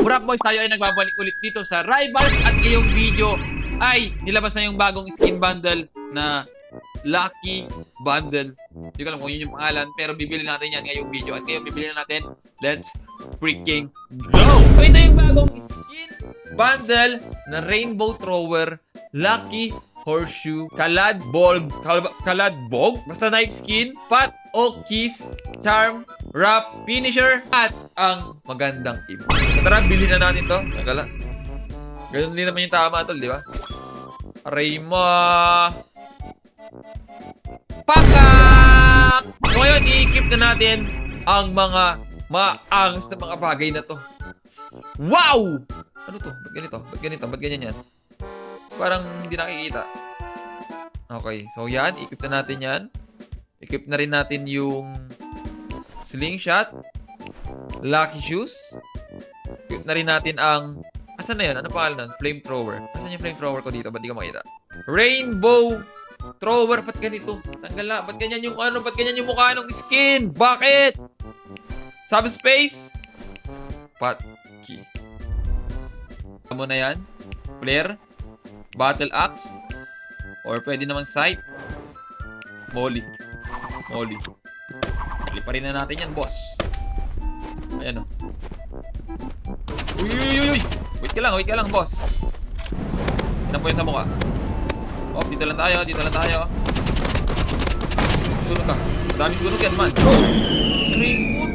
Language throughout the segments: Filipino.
Brap Boys, tayo ay nagbabalik ulit dito sa Rivals at ngayong video ay nilabas na yung bagong skin bundle na Lucky Bundle. Hindi ko alam kung yun yung pangalan, pero bibili natin yan ngayong video at ngayon bibili na natin. Let's freaking go! So ito yung bagong skin bundle na Rainbow Thrower, Lucky Horseshoe, Kaladbog, basta knife skin, Pat o Kiss, Charm, Wrap, Finisher, at ang magandang team. Tara, bilhin na natin to. Nagala. Ganun din naman yung tama tol, di ba? Aray mo. Pakak! So ngayon, i-equip na natin ang mga maangas na mga bagay na to. Wow! Ano to? Ba't ganito? Ba't ganito? Ba't ganyan yan? Parang hindi nakikita. Okay, so yan. Equip na natin yan. Equip na rin natin yung slingshot. Lucky shoes. Equip na rin natin ang... Asan na yan? Ano pangalan nun? Flamethrower. Asan yung flamethrower ko dito? Ba't di ko makita? Rainbow Thrower. Ba't ganito? Tanggala. Ba't ganyan yung ano? Ba't ganyan yung mukha ng skin? Bakit? Subspace. Key. Ano na yan? Flare. Battle Axe. Or pwede naman sight. Molly pa rin na natin yan, boss. Ayan o. Uy. Wait ka lang, boss. Inan po yun sa mukha. Oh, dito lang tayo. Sunog ka. Madami sunog yan, man.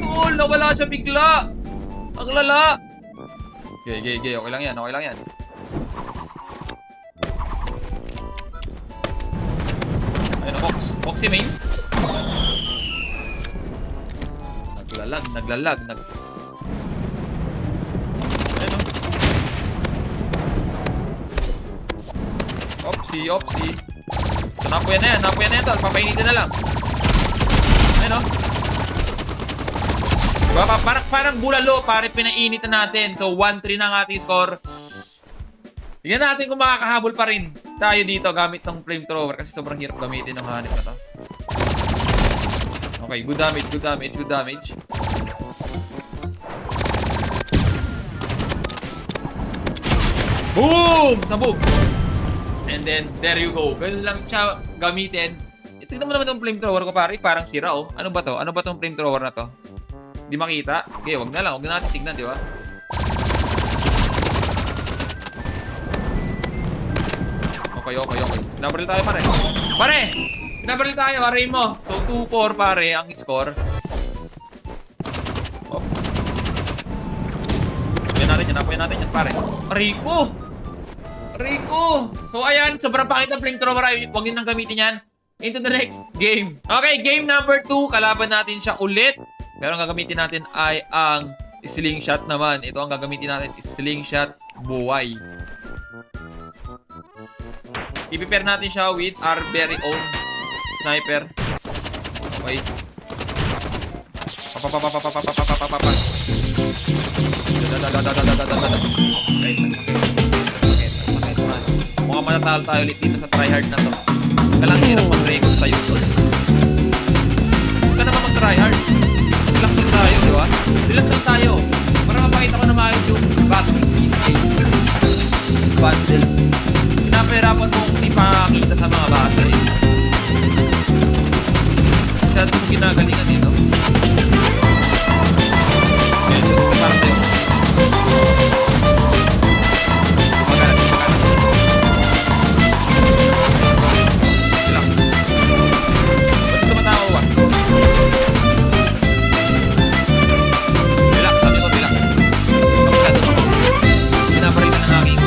Putol, nawala siya bigla. Ang lala. Okay, okay lang yan. Ayun o, Foxy main. Naglalag. Ayun o. Opsi. So, napuyan na yan, tol. Papainitin na lang. Ayun o. Diba? Parang bulalo, pare pinainitan natin. So, 1-3 na ang ating score. Tignan natin kung makakahabol pa rin tayo dito gamit ng flamethrower kasi sobrang hirap gamitin ng hanip na to. Okay, good damage. Boom! Sabog! And then, there you go. Ganun lang siya gamitin. Tignan mo naman itong flamethrower ko, pare. Parang sira, oh. Ano ba to? Ano ba itong flamethrower na to? Di makita? Okay, wag na natin tignan, di ba? Okay. Pinabaril tayo, pare. Pinabaril tayo, aray mo. So, 2-4, pare, ang score. Oh. Napuyan natin yan, pare. Rico! So, ayan, sobrang pangit ang flamethrower. Huwag yun nang gamitin yan. Into the next game. Okay, game number 2. Kalaban natin siya ulit. Pero ang gagamitin natin ay ang slingshot naman. Ito ang gagamitin natin, slingshot buhay. I-prepare natin siya with our very own sniper. Okay. Mukhang matatalo tayo ulit dito sa tryhard na to. Kalang hirap mag-record sa'yo. Huwag ka naman mag-tryhard. Relax lang tayo, di ba? Relax lang tayo. Para mapakita ko na maayos yung battle skin bundle. Pinapahirapan mo kung ipakita sa mga bata eh. Masyado kong ginagalingan dito. Ayan, parang tayo. Magalan. Relax. Ba't ito matawa? Relax, sabi ko relax. Kapagado ako. Pinaparita ng aking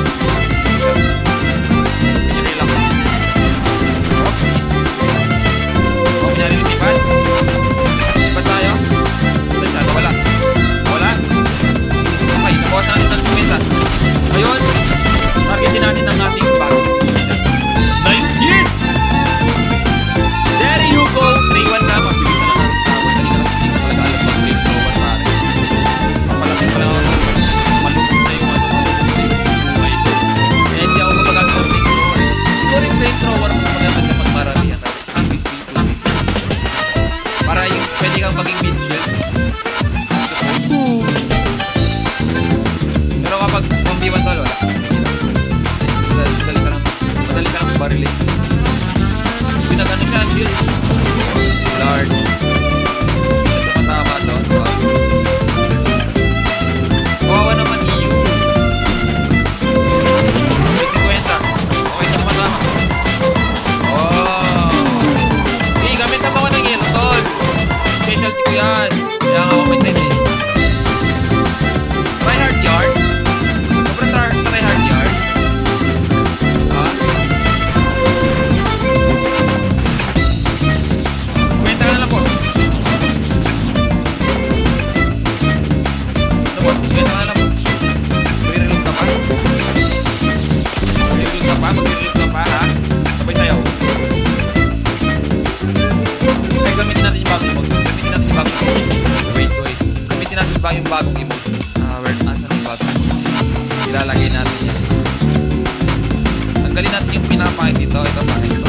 T1 tol, wala. Madali ka lang barilin. Pinag-ano siya, shield. Lord. Ito matama doon. Kawawa naman EU. May 50. Okay, ito matama. Oh. Hey, gamit na ba ako ng heal, tol? Specialty ko yan. Kaya nga ako may side eh. Try hard yard. Sobrang try hard yard. Ha? Kwenta ka na lang po. Kwenta ka na lang po. Magre-reload ka pa? Magre-reload ka pa, ha? Sabay sayaw. Ay, gamitin natin yung bagong emote. Gamitin natin yung bagong emote. Wait. Gamitin natin yung bagong emote. Asan yung bagong emote? Ilalagay natin yan. Tanggalin natin yung pinapakit dito. Ito, pakit ito.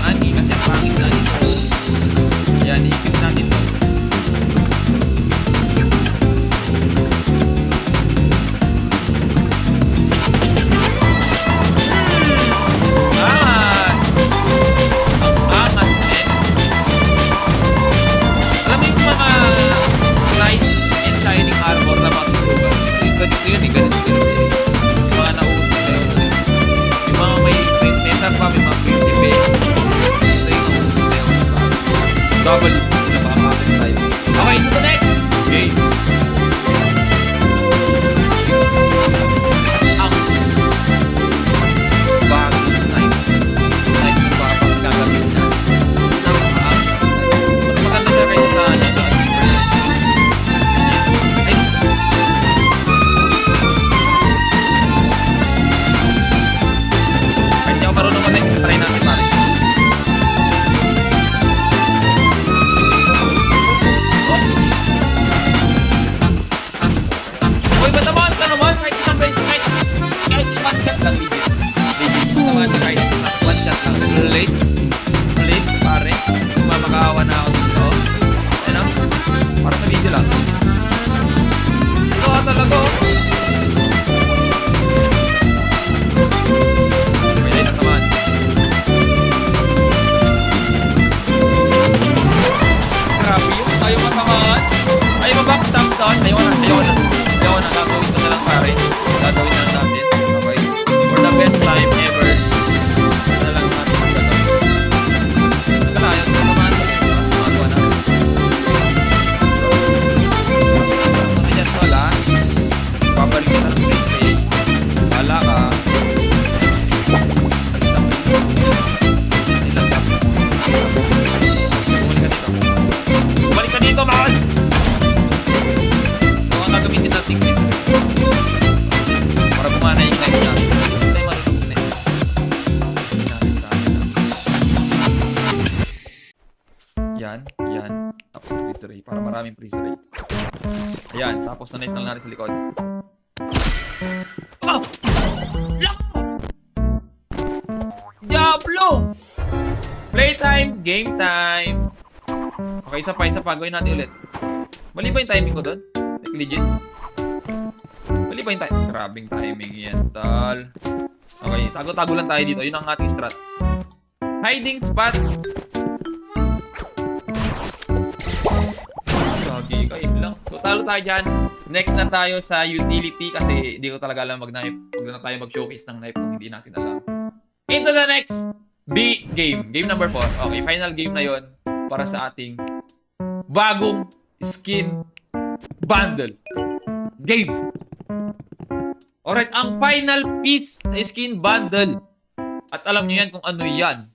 Ani, kasi ang pangit na ito. Ayan, i-equip natin ito. Ganito yun. Yung mga nauusin na yun. Yung mga may prinsesa pa, may mga prinsipe. Ito yung nauusin na yun. Double na baka makapit tayo. Okay, to the next! Okay. Ang bagong knife. Knife na baka pagkagabit na. Mas maganda na kayo sa marunong ulit. Try natin pare. Uy, ba't naman ka naman? Kahit isang blade, kahit one shot lang. Legit. Naman siya kahit one shot lang. Blade, pare. Kumamakawa na ako dito. Ayun na. Para sa video lang. Ito ka talaga. Ayaw matamaan. Ayaw maback-tap doon. Ayaw na. Gagawin ko na lang pare. Gagawin na lang natin. Okay. For the best time ever. Na lang natin ang gagawin. Wala, ayaw matamaan. Magawa na. Ano yan tol ha? Babalik ka ng play. Wala ka. Balik ka dito, man! So, ang gagamitin natin dito para bumana yung knife natin. Hindi tayo marunong ulit. Yan. Tapos freeze ray. Para maraming freeze ray. Ayan. Tapos na night lang natin sa likod. Oh! Diablo! Playtime! Game time! Okay, isa pa. Gawin natin ulit. Mali ba yung timing ko doon? Like legit? Mali ba yung timing? Grabing timing yan, tal. Okay, tago-tago lang tayo dito. Yun ang ating strat. Hiding spot. Lagi ka, lang. So, talo tayo dyan. Next na tayo sa utility kasi hindi ko talaga alam mag-knife. Huwag na tayo mag-showcase ng knife kung hindi natin alam. Into the next game. Game number 4. Okay, final game na yon para sa ating bagong skin bundle game. Alright, ang final piece sa skin bundle, at alam nyo yan kung ano yan,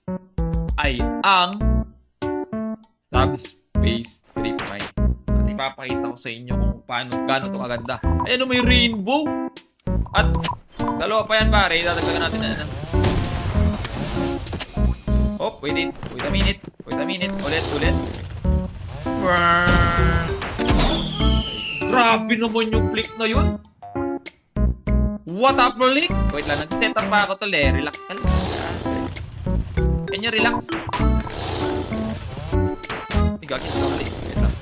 ay ang Subspace Tripmine. At ipapakita ko sa inyo kung gaano ito kaganda. Ayan, may rainbow. At dalawa pa yan pare, dadagdagan natin na. Oh, wait a minute. Ulit. Grabe naman yung flick na yun. What up, flick? Wait lang, nag-set up pa ako tol eh. Relax ka lang. Can you relax? Gagawin ko ulit. Wait lang.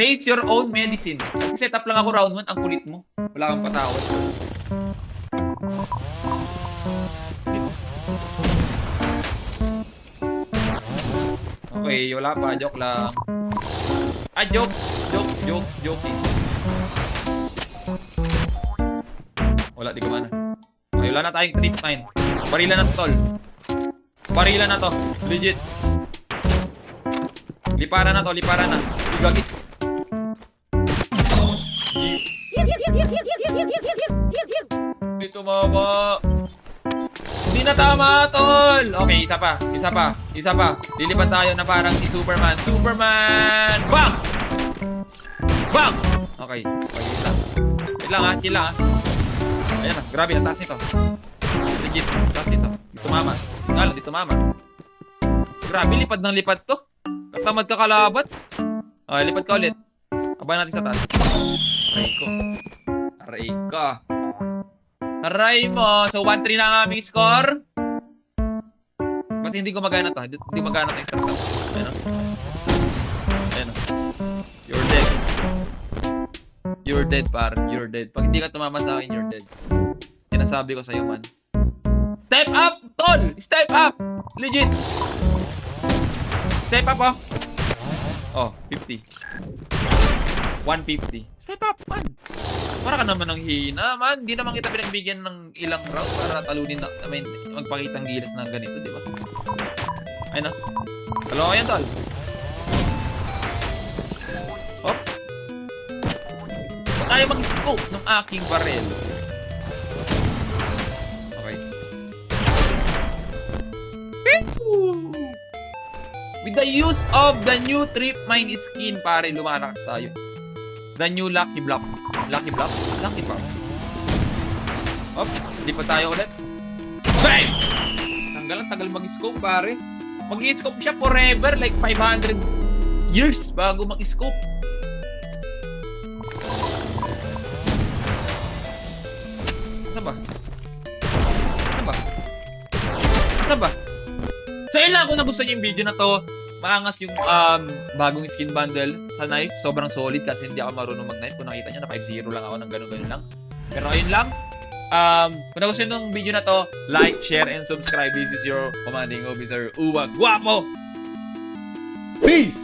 Taste your own medicine. Set up lang ako round 1. Ang kulit mo. Wala kang patawad. Okay, wala pa. Joke lang. Ah, joke. Joking. Wala, di ko mana. Okay, wala na tayong trip mine. Barilan na to, tol. Barilan na to. Legit. Liparan na to, liparan na. Igagi. Hindi tumama. Hindi na tama, tol. Okay, isa pa. Lilipat tayo na parang si Superman. Superman! Bang! Bang! Okay, wait lang. Chill lang ha. Ayan na, grabe, ang taas nito. Legit, ang taas nito. Di tumama. Grabe, lipad ng lipad to. Katamad ka kalabat. Okay, lipad ka ulit. Abangan natin sa taas. Aray mo. So, 1-3 na ang aming score. Ba't hindi gumagana to? Hindi magana to yung start to. Ayan o. You're dead, par. You're dead. Pag hindi ka tumama sa akin, you're dead. Sinasabi ko sa'yo, man. Step up, tol! Step up! Legit! Step up, oh. Oh, 50. 150. Step up, man. Para ka naman ng hina, man. Hindi naman kita pinagbigyan ng ilang round para talunin na, magpakitang gilas na ganito, di ba? Ayun na. Talo ko yan, tol. Hop. Ba't tayo mag-scope ng aking barrel? Okay. With the use of the new trip mine skin, pare, lumalakas tayo. The new lucky block. Lucky block? Lucky block. Hop, hindi pa tayo ulit. Bang! Tagal mag-scope, pare. Mag-scope siya forever, like 500 years bago mag-scope. Saan ba? So, yun lang kung nagustuhan niyo yung video na to. Maangas yung bagong skin bundle sa knife. Sobrang solid kasi hindi ako marunong mag-knife. Kung nakita nyo na 5-0 lang ako ng ganun-ganun lang. Pero ayun lang. Kung nagustuhan nyo yung video na to, like, share, and subscribe. This is your commanding officer, Uwag Guapo! Peace!